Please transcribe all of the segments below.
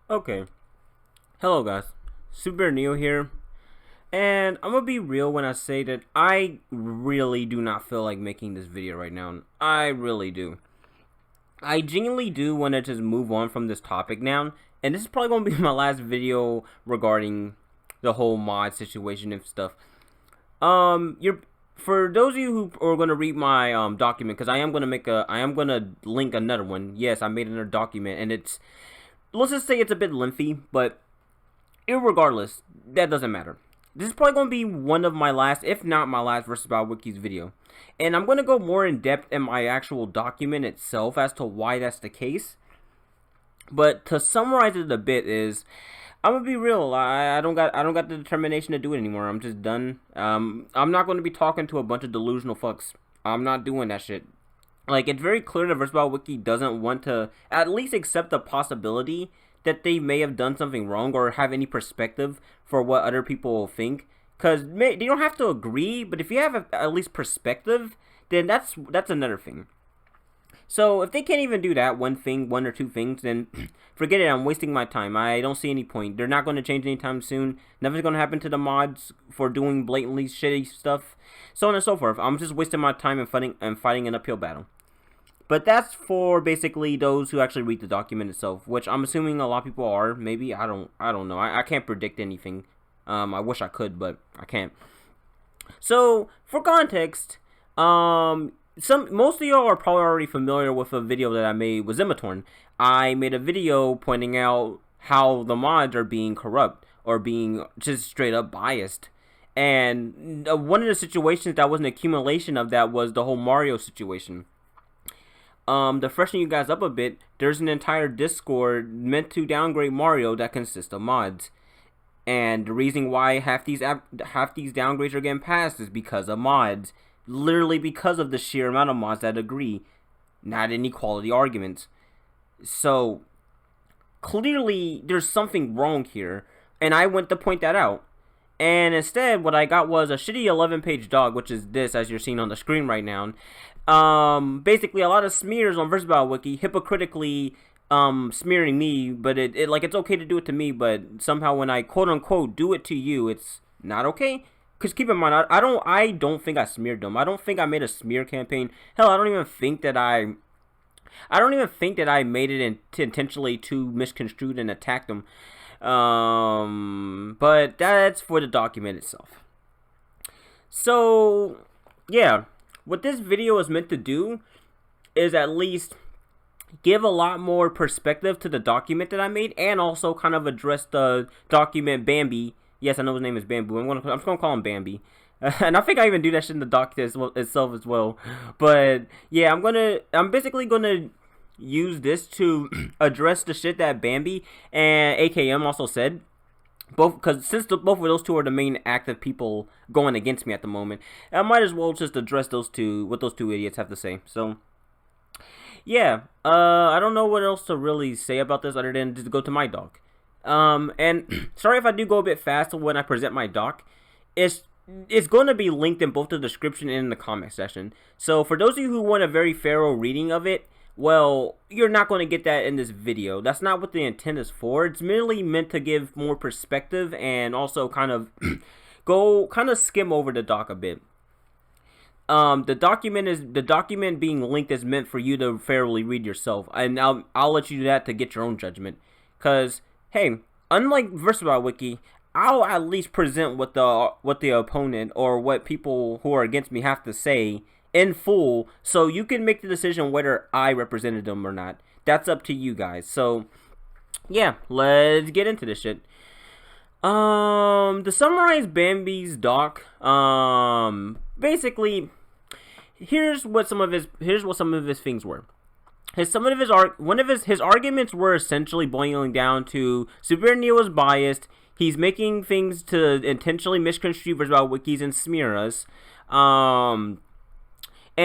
Okay, hello guys, Super Neo here, and I'm gonna be real when I say that I really do not feel like making this video right now. I really do. I genuinely do want to just move on from this topic now, and this is probably gonna be my last video regarding the whole mod situation and stuff. You're for those of you who are gonna read my document, because I am gonna link another one. Yes, I made another document, and it's, let's just say it's a bit lengthy, but irregardless, that doesn't matter. This is probably going to be one of my last, if not my last, versus Battle Wiki's video. And I'm going to go more in depth in my actual document itself as to why that's the case. But to summarize it a bit is, I'm gonna be real. I don't got the determination to do it anymore. I'm just done. I'm not going to be talking to a bunch of delusional fucks. I'm not doing that shit. Like, it's very clear that Versatile Wiki doesn't want to at least accept the possibility that they may have done something wrong or have any perspective for what other people will think. Because they don't have to agree, but if you have at least perspective, then that's another thing. So if they can't even do that one or two things, then forget it. I'm wasting my time. I don't see any point. They're not going to change anytime soon. Nothing's going to happen to the mods for doing blatantly shitty stuff, so on and so forth. I'm just wasting my time and fighting an uphill battle. But that's for basically those who actually read the document itself, which I'm assuming a lot of people are. Maybe I don't know. I can't predict anything. I wish I could, but I can't. So for context, most of y'all are probably already familiar with a video that I made with Zimatorn. I made a video pointing out how the mods are being corrupt or being just straight up biased. And one of the situations that was an accumulation of that was the whole Mario situation. To freshen you guys up a bit, there's an entire Discord meant to downgrade Mario that consists of mods. And the reason why half these downgrades are getting passed is because of mods. Literally because of the sheer amount of mods that agree, not any quality arguments. So, clearly, there's something wrong here, and I went to point that out. And instead, what I got was a shitty 11-page doc, which is this, as you're seeing on the screen right now. Basically, a lot of smears on Versatile Wiki, hypocritically smearing me, but it's okay to do it to me, but somehow when I quote-unquote do it to you, it's not okay. Because keep in mind, I don't think I smeared them. I don't think I made a smear campaign. Hell, I don't even think that I made it intentionally to misconstrued and attack them. But that's for the document itself. So, yeah, what this video is meant to do is at least give a lot more perspective to the document that I made, and also kind of address the document Bambi. Yes, I know his name is Bambu. I'm just gonna call him Bambi. And I think I even do that shit in the doc itself as well. But yeah, I'm basically gonna use this to address the shit that Bambi and AKM also said. Since both of those two are the main active people going against me at the moment, I might as well just address what those two idiots have to say. So yeah, I don't know what else to really say about this other than just go to my doc. And sorry if I do go a bit fast when I present my doc. It's going to be linked in both the description and in the comment section. So for those of you who want a very thorough reading of it, well, you're not going to get that in this video. That's not what the intent is for. It's merely meant to give more perspective and also kind of skim over the doc a bit. The document being linked is meant for you to fairly read yourself, and I'll let you do that to get your own judgment. Cause hey, unlike Versatile Wiki, I'll at least present what the opponent or what people who are against me have to say in full, so you can make the decision whether I represented them or not. That's up to you guys. So yeah, let's get into this shit. To summarize Bambi's doc, basically, here's what some of his things were. His arguments were essentially boiling down to Super Neo is biased. He's making things to intentionally misconstrue Versatile Wikis and smear us, and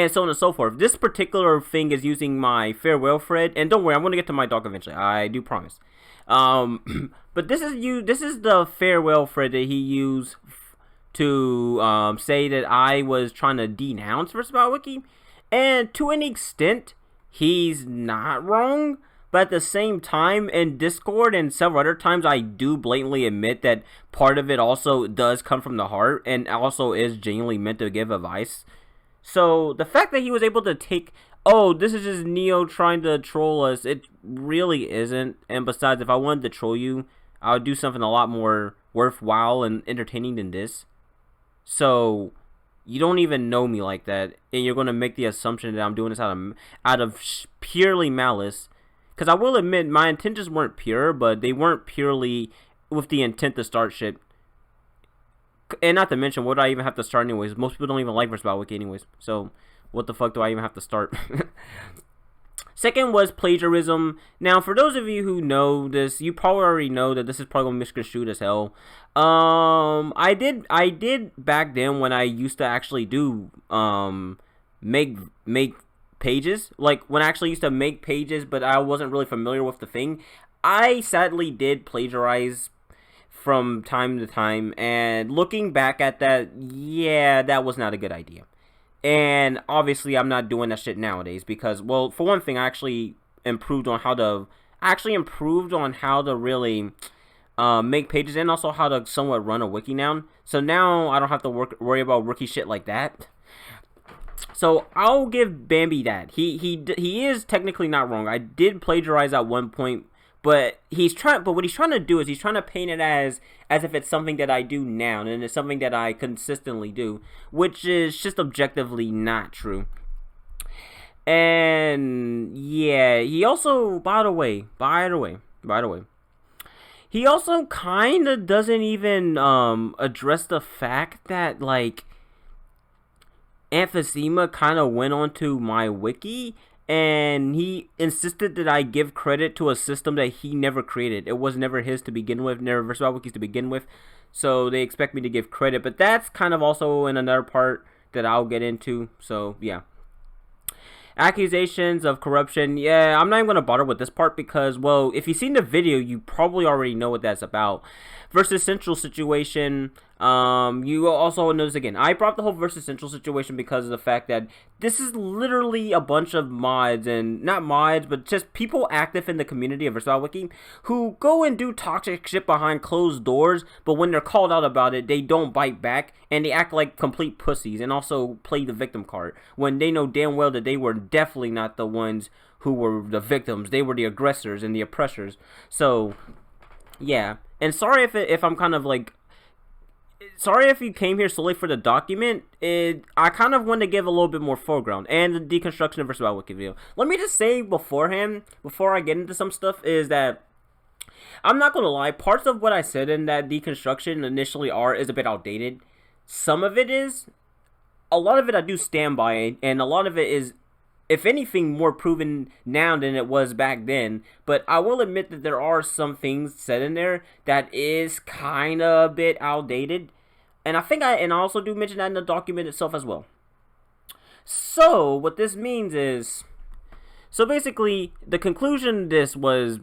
so on and so forth. This particular thing is using my farewell thread, and don't worry, I'm going to get to my doc eventually. I do promise. But this is the farewell thread that he used to say that I was trying to denounce Versatile Wiki, and to an extent, he's not wrong. But at the same time, in Discord and several other times, I do blatantly admit that part of it also does come from the heart and also is genuinely meant to give advice. So the fact that he was able to take, oh, this is just Neo trying to troll us, it really isn't. And besides, if I wanted to troll you, I would do something a lot more worthwhile and entertaining than this. So you don't even know me like that, and you're going to make the assumption that I'm doing this out of purely malice. Because I will admit, my intentions weren't pure, but they weren't purely with the intent to start shit. And not to mention, what do I even have to start anyways? Most people don't even like Battle Wiki anyways. So, what the fuck do I even have to start? Second was plagiarism. Now, for those of you who know this, you probably already know that this is probably going to be misconstrued as hell. I did back then when I used to actually do make pages, like when I actually used to make pages, but I wasn't really familiar with the thing. I sadly did plagiarize from time to time, and looking back at that, yeah, that was not a good idea. And obviously I'm not doing that shit nowadays because, well, for one thing, I actually improved on how to really make pages, and also how to somewhat run a wiki now. So now I don't have to worry about rookie shit like that. So I'll give Bambi that. He is technically not wrong. I did plagiarize at one point, but what he's trying to do is he's trying to paint it as if it's something that I do now, and it's something that I consistently do, which is just objectively not true. And yeah, he also, by the way, he also kind of doesn't even address the fact that, like, Emphysema kind of went onto my wiki, and he insisted that I give credit to a system that he never created. It was never his to begin with, never Versatile Wikis to begin with, so they expect me to give credit. But that's kind of also in another part that I'll get into, so yeah. Accusations of corruption. Yeah, I'm not even going to bother with this part because, well, if you've seen the video, you probably already know what that's about. Versus Central situation, you also notice again, I brought the whole Versus Central situation because of the fact that this is literally a bunch of mods, and not mods, but just people active in the community of Versatile Wiki who go and do toxic shit behind closed doors, but when they're called out about it, they don't bite back, and they act like complete pussies, and also play the victim card, when they know damn well that they were definitely not the ones who were the victims. They were the aggressors and the oppressors. So, yeah. And sorry if I'm kind of like, sorry if you came here solely for the document. I kind of want to give a little bit more foreground and the deconstruction of Versatile Wiki video. Let me just say beforehand, before I get into some stuff, is that I'm not gonna lie, parts of what I said in that deconstruction initially is a bit outdated. Some of it is. A lot of it I do stand by, and a lot of it is, if anything, more proven now than it was back then. But I will admit that there are some things said in there that is kind of a bit outdated. And I also do mention that in the document itself as well. So, what this means is, so basically, the conclusion of this was,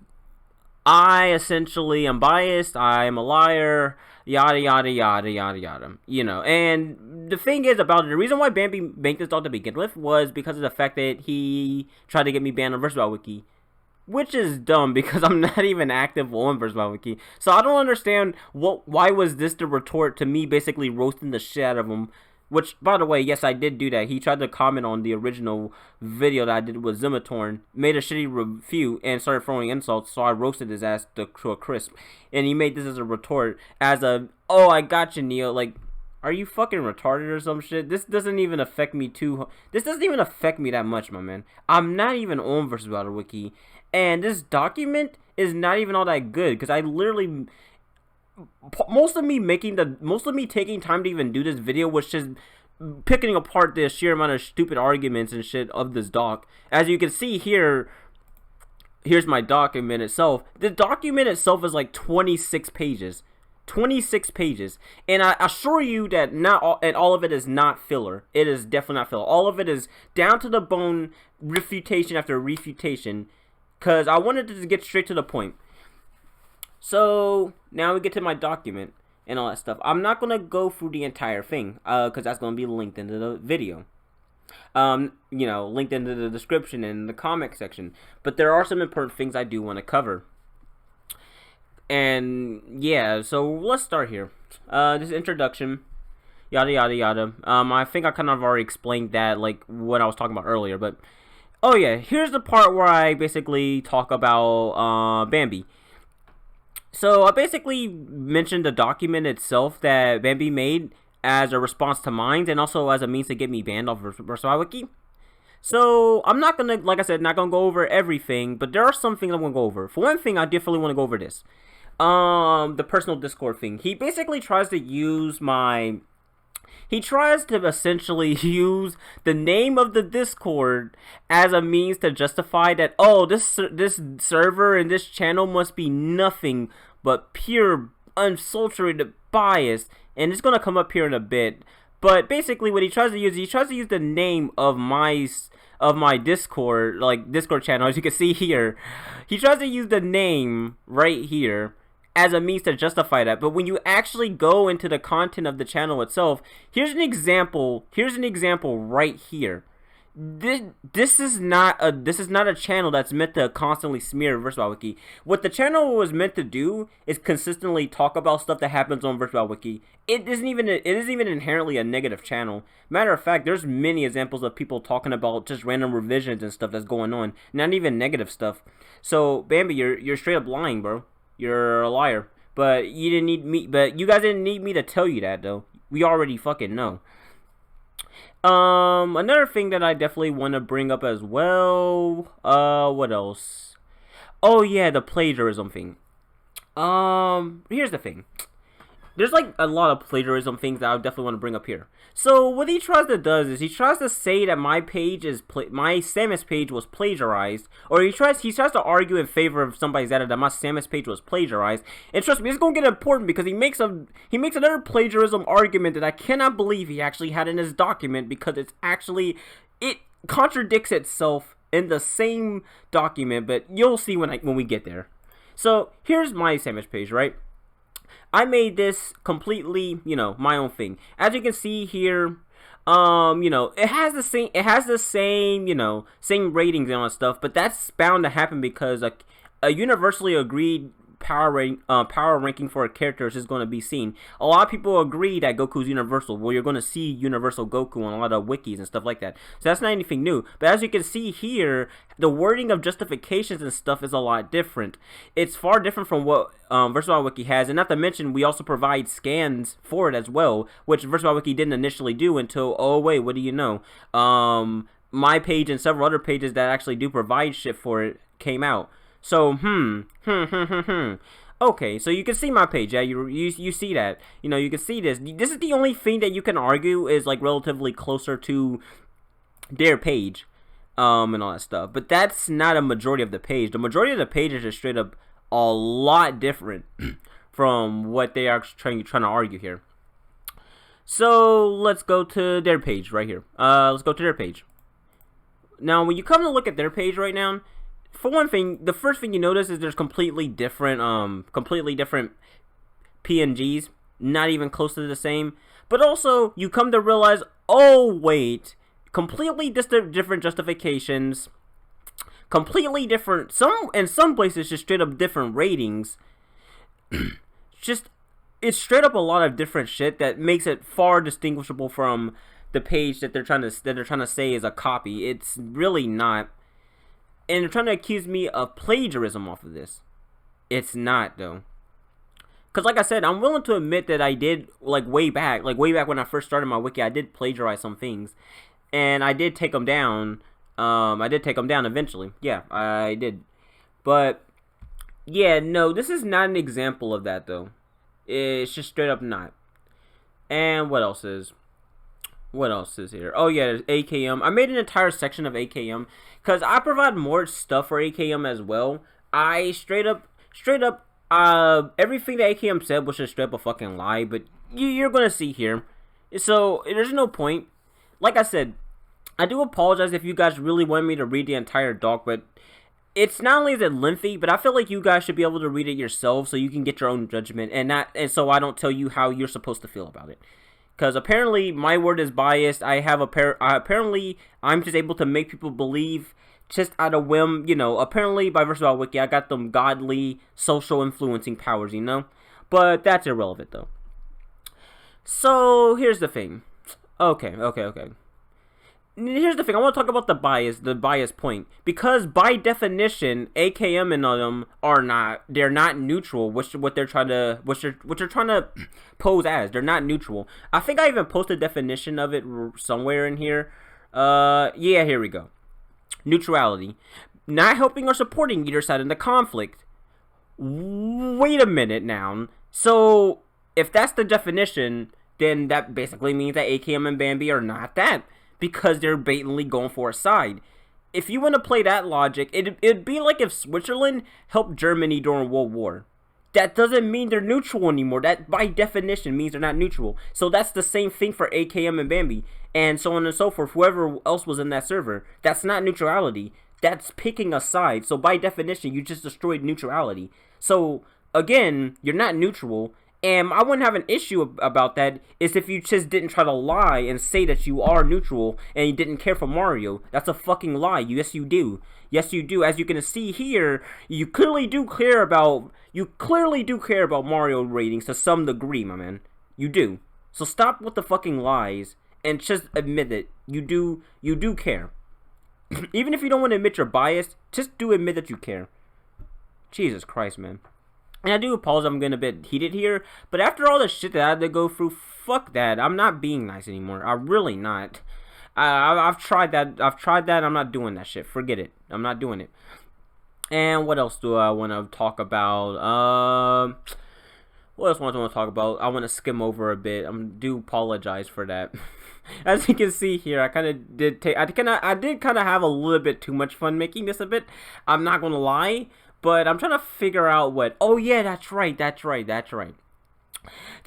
I essentially am biased, I am a liar, yada yada yada yada yada, you know. And the thing is about it, the reason why Bambi made this dog to begin with was because of the fact that he tried to get me banned on Versatile Wiki, which is dumb because I'm not even active on Versatile Wiki. So I don't understand why was this the retort to me basically roasting the shit out of him. Which, by the way, yes, I did do that. He tried to comment on the original video that I did with Zimatorn, made a shitty review, and started throwing insults, so I roasted his ass to a crisp. And he made this as a retort, as a, oh, I got you, Neo. Like, are you fucking retarded or some shit? This doesn't even affect me this doesn't even affect me that much, my man. I'm not even on Battle Wiki, and this document is not even all that good, because I literally... Most of me taking time to even do this video was just picking apart the sheer amount of stupid arguments and shit of this doc. As you can see here, here's my document itself. The document itself is like 26 pages. 26 pages. And I assure you that all of it is not filler. It is definitely not filler. All of it is down to the bone, refutation after refutation. Because I wanted to get straight to the point. So, now we get to my document and all that stuff. I'm not going to go through the entire thing, because that's going to be linked into the video. Linked into the description and the comment section. But there are some important things I do want to cover. And yeah, so let's start here. This introduction, yada yada yada. I think I kind of already explained that, like what I was talking about earlier. But oh yeah, here's the part where I basically talk about Bambu. So I basically mentioned the document itself that Bambu made as a response to mines, and also as a means to get me banned off Battle Wiki. So I'm not gonna, like I said, not gonna go over everything, but there are some things I'm gonna go over. For one thing, I definitely want to go over this. The personal Discord thing. He basically tries to use he tries to essentially use the name of the Discord as a means to justify that, oh, this server and this channel must be nothing but pure, unsulterated bias. And it's gonna come up here in a bit. But basically, what he tries to use the name of my Discord, like Discord channel, as you can see here. He tries to use the name right here as a means to justify that. But when you actually go into the content of the channel itself, here's an example right here. This is not a channel that's meant to constantly smear Battle Wiki. What the channel was meant to do is consistently talk about stuff that happens on Battle Wiki. It isn't even inherently a negative channel. Matter of fact, there's many examples of people talking about just random revisions and stuff that's going on, not even negative stuff. So Bambu, you're straight up lying, bro. You're a liar. But you guys didn't need me to tell you that, though. We already fucking know. Another thing that I definitely want to bring up as well. What else? Oh yeah, the plagiarism thing. Here's the thing. There's like a lot of plagiarism things that I definitely want to bring up here. So what he tries to do is he tries to say that my Samus page was plagiarized, or he tries to argue in favor of somebody's data that my Samus page was plagiarized. And trust me, it's gonna get important because he makes another plagiarism argument that I cannot believe he actually had in his document, because it contradicts itself in the same document. But you'll see when we get there. So here's my Samus page, right? I made this completely, my own thing. As you can see here, it has the same, same ratings and all that stuff, but that's bound to happen because a universally agreed power ranking for characters is going to be seen. A lot of people agree that Goku's universal. Well, you're going to see universal Goku on a lot of wikis and stuff like that. So that's not anything new. But as you can see here, the wording of justifications and stuff is a lot different. It's far different from what Battle Wiki has, and not to mention we also provide scans for it as well, which Battle Wiki didn't initially do until, oh wait, what do you know? My page and several other pages that actually do provide shit for it came out. So, okay, so you can see my page, yeah, you see that, you can see this. This is the only thing that you can argue is, like, relatively closer to their page, and all that stuff. But that's not a majority of the page. The majority of the page is just straight up a lot different from what they are trying to argue here. So, let's go to their page right here. Let's go to their page. Now, when you come to look at their page right now, for one thing, the first thing you notice is there's completely different PNGs, not even close to the same. But also, you come to realize, oh wait, completely different justifications, completely different. In some places, just straight up different ratings. It's straight up a lot of different shit that makes it far distinguishable from the page that they're trying to say is a copy. It's really not. And they're trying to accuse me of plagiarism off of this. It's not, though. Because like I said, I'm willing to admit that I did, way back when I first started my wiki, I did plagiarize some things. And I did take them down. I did take them down eventually. Yeah, I did. But, yeah, no, this is not an example of that, though. It's just straight up not. And what else is here? Oh yeah, there's AKM. I made an entire section of AKM because I provide more stuff for AKM as well. I straight up, everything that AKM said was just straight up a fucking lie. But you're gonna see here. So there's no point. Like I said, I do apologize if you guys really want me to read the entire doc, but it's not only is it lengthy, but I feel like you guys should be able to read it yourself so you can get your own judgment, and so I don't tell you how you're supposed to feel about it. Because apparently my word is biased. I have apparently I'm just able to make people believe just out of whim. You know, apparently by Versatile Wiki, I got them godly social influencing powers. You know, but that's irrelevant though. So here's the thing. Okay. Here's the thing. I want to talk about the bias point, because by definition, AKM and them are not. They're not neutral. What they're trying to pose as. They're not neutral. I think I even posted a definition of it somewhere in here. Yeah, here we go. Neutrality, not helping or supporting either side in the conflict. Wait a minute now. So if that's the definition, then that basically means that AKM and Bambi are not that, because they're blatantly going for a side. If you want to play that logic, it'd be like if Switzerland helped Germany during World War. That doesn't mean they're neutral anymore. That by definition means they're not neutral. So that's the same thing for AKM and Bambi, and so on and so forth. Whoever else was in that server, that's not neutrality. That's picking a side. So by definition, you just destroyed neutrality. So again, you're not neutral. And I wouldn't have an issue about that is if you just didn't try to lie and say that you are neutral and you didn't care for Mario. That's a fucking lie. Yes, you do. Yes, you do. As you can see here, you clearly do care about Mario ratings to some degree, my man. You do. So stop with the fucking lies and just admit it. You do care. Even if you don't want to admit you're biased, just do admit that you care. Jesus Christ, man. And I do apologize, I'm getting a bit heated here, but after all the shit that I had to go through, fuck that. I'm not being nice anymore. I'm really not. I've tried that. I'm not doing that shit. Forget it. I'm not doing it. And what else do I want to talk about? What else do I want to talk about? I want to skim over a bit. I do apologize for that. As you can see here, I did kind of have a little bit too much fun making this a bit. I'm not gonna lie. But I'm trying to figure out what... Oh, yeah, that's right. The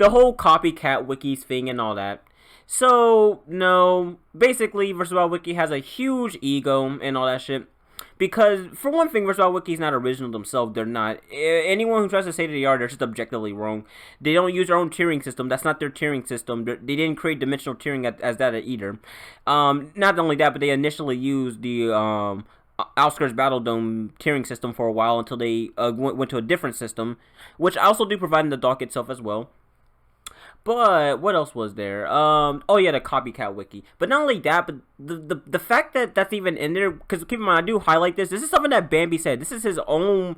whole copycat wikis thing and all that. So, no. Basically, Versatile Wiki has a huge ego and all that shit. Because, for one thing, Versatile Wiki is not original themselves. They're not. Anyone who tries to say that they are, they're just objectively wrong. They don't use their own tiering system. That's not their tiering system. They didn't create dimensional tiering as that either. Not only that, but they initially used the... Outskirts Battle Dome tiering system for a while until they went to a different system, which I also do provide in the doc itself as well. But what else was there? Oh yeah, the copycat wiki. But not only that, but the fact that that's even in there, because keep in mind I do highlight this. This is something that Bambi said. This is his own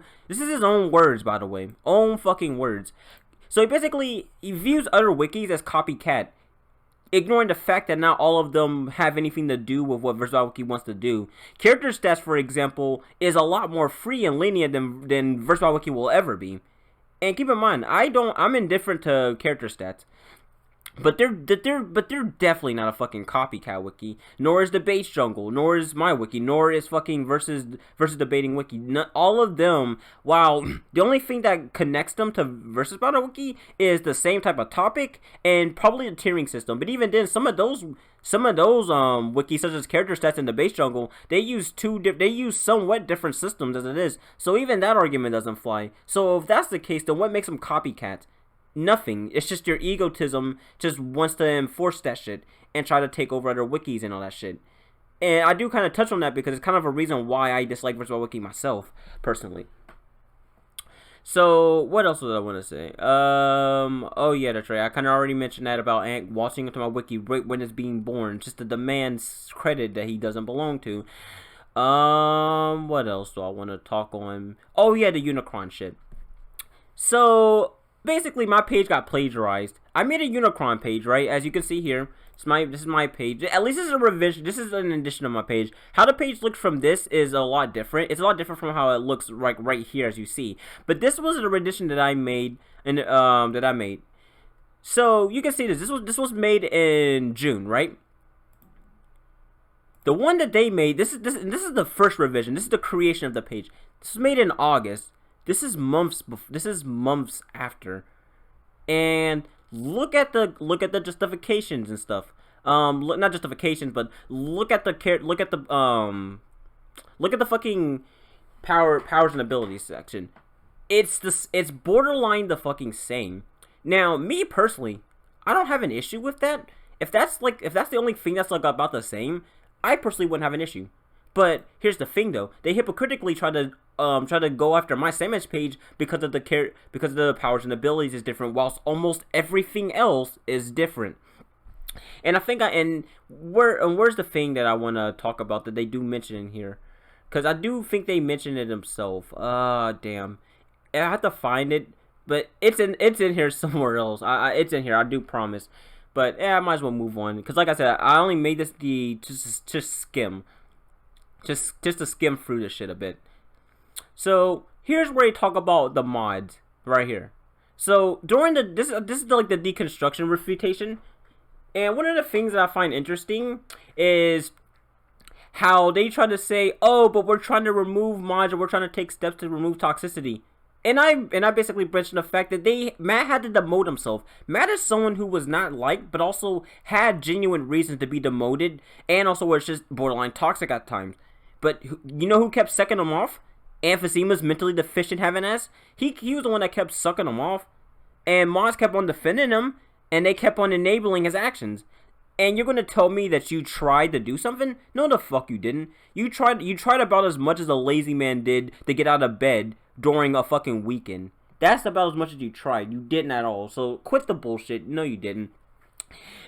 words, by the way, own fucking words. So he views other wikis as copycat, ignoring the fact that not all of them have anything to do with what Versatile Wiki wants to do. Character stats, for example, is a lot more free and linear than Versatile Wiki will ever be. And keep in mind, I'm indifferent to character stats. But they're definitely not a fucking copycat wiki. Nor is the Base Jungle. Nor is my wiki. Nor is fucking versus debating wiki. All of them. While the only thing that connects them to versus Battle Wiki is the same type of topic and probably the tiering system. But even then, some of those wikis, such as character stats and the Base Jungle, they use somewhat different systems as it is. So even that argument doesn't fly. So if that's the case, then what makes them copycats? Nothing. It's just your egotism just wants to enforce that shit and try to take over other wikis and all that shit. And I do kind of touch on that because it's kind of a reason why I dislike Versatile Wiki myself, personally. So, what else did I want to say? Oh yeah, that's right. I kind of already mentioned that about Ant waltzing into my wiki right when it's being born, just to demand credit that he doesn't belong to. What else do I want to talk on? Oh yeah, the Unicron shit. So... basically, my page got plagiarized. I made a Unicron page, right? As you can see here, this is my page. At least this is a revision. This is an addition of my page. How the page looks from this is a lot different. It's a lot different from how it looks right here, as you see. But this was a rendition that I made, So you can see this. This was made in June, right? The one that they made. This is the first revision. This is the creation of the page. This was made in August. This is months after, and look at the justifications and stuff. Not justifications, but look at the fucking powers and abilities section. It's borderline the fucking same. Now, me personally, I don't have an issue with that. If that's the only thing that's like about the same, I personally wouldn't have an issue. But here's the thing, though: they hypocritically try to go after my Samus page because of the powers and abilities is different, whilst almost everything else is different. And I think where's the thing that I want to talk about that they do mention in here, because I do think they mention it themselves. Damn, I have to find it, but it's in here somewhere else. It's in here, I do promise. But yeah, I might as well move on, because like I said, I only made this to skim. Just to skim through this shit a bit. So here's where they talk about the mods right here. So during this is like the deconstruction refutation, and one of the things that I find interesting is how they try to say, oh, but we're trying to remove mods, or we're trying to take steps to remove toxicity. And I basically mentioned the fact that Matt had to demote himself. Matt is someone who was not liked, but also had genuine reasons to be demoted, and also was just borderline toxic at times. But you know who kept sucking him off? Emphysema's mentally deficient having ass. He was the one that kept sucking him off, and mods kept on defending him, and they kept on enabling his actions. And you're gonna tell me that you tried to do something? No, the fuck you didn't. You tried about as much as a lazy man did to get out of bed during a fucking weekend. That's about as much as you tried. You didn't at all. So quit the bullshit. No, you didn't.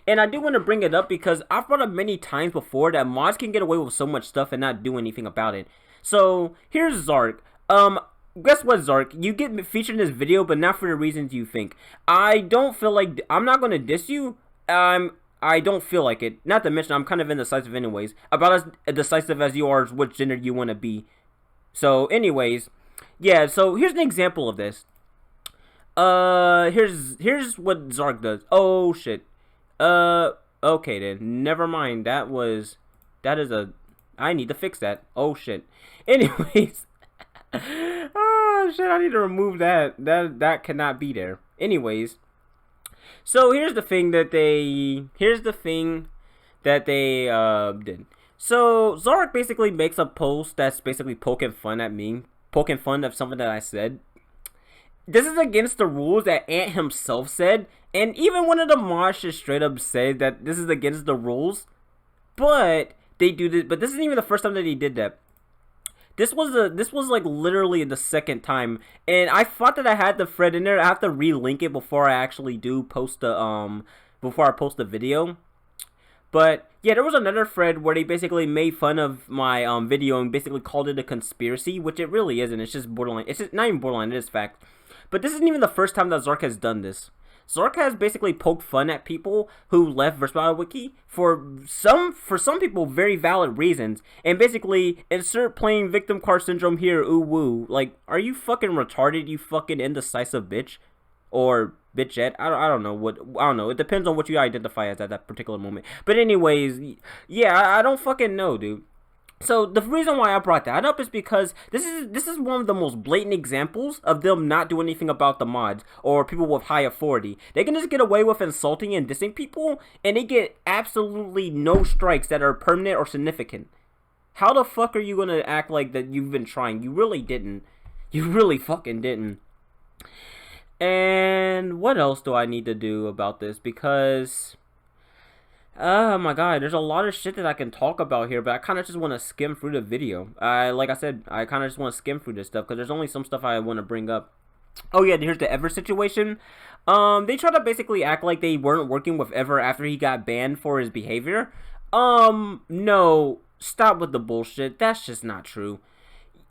And I do want to bring it up because I've brought up many times before that mods can get away with so much stuff and not do anything about it. So here's Zark. Guess what, Zark? You get featured in this video, but not for the reasons you think. I don't feel like I'm not gonna diss you. I don't feel like it. Not to mention, I'm kind of indecisive anyways. About as decisive as you are, which gender you want to be. So, anyways, yeah. So here's an example of this. Here's what Zark does. Oh shit. Okay then. Never mind. That is a. I need to fix that. Oh shit. Anyways. Oh shit. I need to remove that. That cannot be there. Anyways. So here's the thing that they did. So Zark basically makes a post that's basically poking fun at me, poking fun of something that I said. This is against the rules that Ant himself said, and even one of the mods just straight up said that this is against the rules. But they do this. But this isn't even the first time that he did that. This was like literally the second time, and I thought that I had the thread in there. I have to relink it before I actually do post the before I post the video. But yeah, there was another thread where they basically made fun of my video and basically called it a conspiracy, which it really isn't. It's just borderline. It's just not even borderline. It is fact. But this isn't even the first time that Zark has done this. Zark has basically poked fun at people who left Battle Wiki for some people very valid reasons, and basically insert playing victim card syndrome here. Ooh woo! Like, are you fucking retarded? You fucking indecisive bitch, or bitchette? I don't know what. I don't know. It depends on what you identify as at that particular moment. But anyways, yeah, I don't fucking know, dude. So the reason why I brought that up is because this is one of the most blatant examples of them not doing anything about the mods or people with high authority. They can just get away with insulting and dissing people, and they get absolutely no strikes that are permanent or significant. How the fuck are you gonna act like that you've been trying? You really didn't. You really fucking didn't. And what else do I need to do about this? Because oh my god, there's a lot of shit that I can talk about here, but I kind of just want to skim through the video. Like I said, I kind of just want to skim through this stuff because there's only some stuff I want to bring up. Oh yeah, here's the Ever situation. They try to basically act like they weren't working with Ever after he got banned for his behavior. No, stop with the bullshit. That's just not true.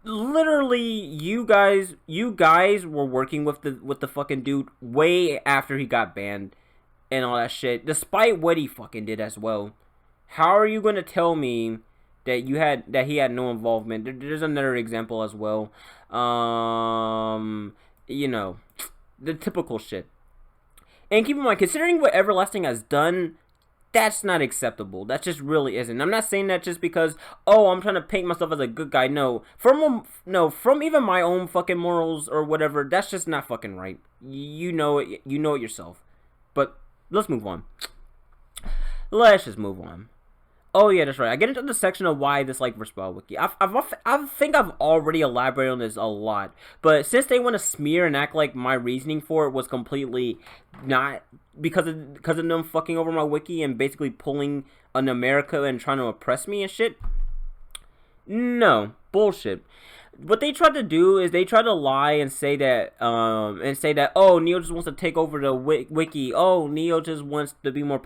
Literally, you guys were working with the fucking dude way after he got banned and all that shit, despite what he fucking did as well. How are you gonna tell me that he had no involvement? There's another example as well. You know, the typical shit. And keep in mind, considering what Everlasting has done, that's not acceptable. That just really isn't. I'm not saying that just because, oh, I'm trying to paint myself as a good guy. No, from even my own fucking morals or whatever, that's just not fucking right. You know it yourself. But let's move on. Let's just move on. Oh yeah, that's right. I get into the section of why I dislike versus Battle Wiki. I think I've already elaborated on this a lot, but since they want to smear and act like my reasoning for it was completely not because of them fucking over my wiki and basically pulling an America and trying to oppress me and shit. No bullshit. What they tried to do is they tried to lie and say that oh, Neo just wants to take over the wiki. Oh, Neo just wants to be more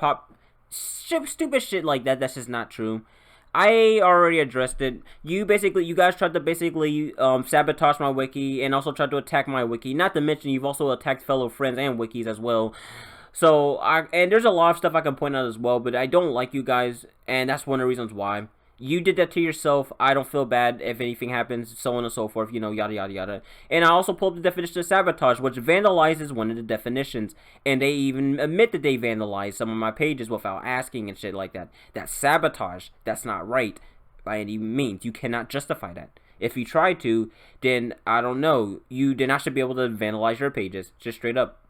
stupid shit like that. That's just not true. I already addressed it. You guys tried to basically sabotage my wiki and also tried to attack my wiki. Not to mention you've also attacked fellow friends and wikis as well. So and there's a lot of stuff I can point out as well, but I don't like you guys, and that's one of the reasons why. You did that to yourself. I don't feel bad if anything happens, so on and so forth, you know, yada yada yada. And I also pulled up the definition of sabotage, which vandalize is one of the definitions. And they even admit that they vandalized some of my pages without asking and shit like that. That's sabotage. That's not right by any means. You cannot justify that. If you try to, then I don't know. Then I should be able to vandalize your pages, just straight up.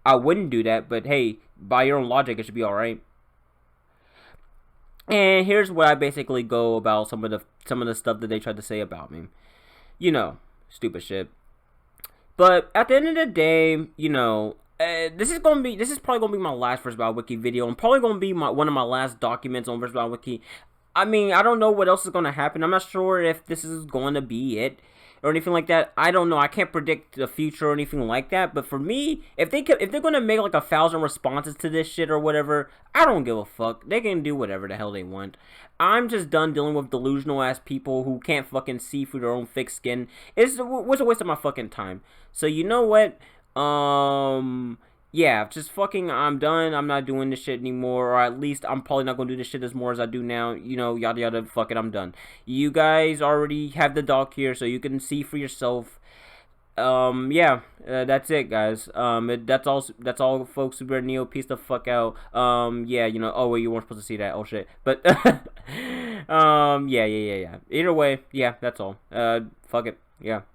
I wouldn't do that, but hey, by your own logic, it should be alright. And here's where I basically go about some of the stuff that they tried to say about me. You know, stupid shit. But at the end of the day, you know, this is probably gonna be my last Versus Battle Wiki video, and probably gonna be one of my last documents on Versus Battle Wiki. I mean, I don't know what else is gonna happen. I'm not sure if this is going to be it or anything like that. I don't know. I can't predict the future or anything like that. But for me, if they're gonna make like 1,000 responses to this shit or whatever, I don't give a fuck. They can do whatever the hell they want. I'm just done dealing with delusional ass people who can't fucking see through their own thick skin. It was a waste of my fucking time. So you know what? Yeah, just fucking, I'm done. I'm not doing this shit anymore, or at least I'm probably not gonna do this shit as more as I do now. You know, yada yada. Fuck it, I'm done. You guys already have the doc here, so you can see for yourself. Yeah, that's it, guys. That's all, folks. Super Neo, peace the fuck out. Yeah, you know. Oh wait, you weren't supposed to see that. Oh shit. But yeah. Either way, yeah, that's all. Fuck it. Yeah.